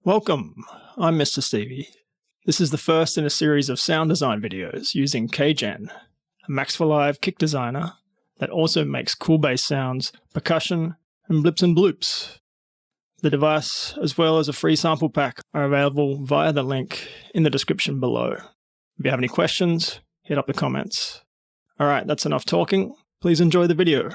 Welcome, I'm Mr. Stevie. This is the first in a series of sound design videos using KGEN, a Max for Live kick designer that also makes cool bass sounds, percussion, and blips and bloops. The device, as well as a free sample pack, are available via the link in the description below. If you have any questions, hit up the comments. Alright, that's enough talking. Please enjoy the video.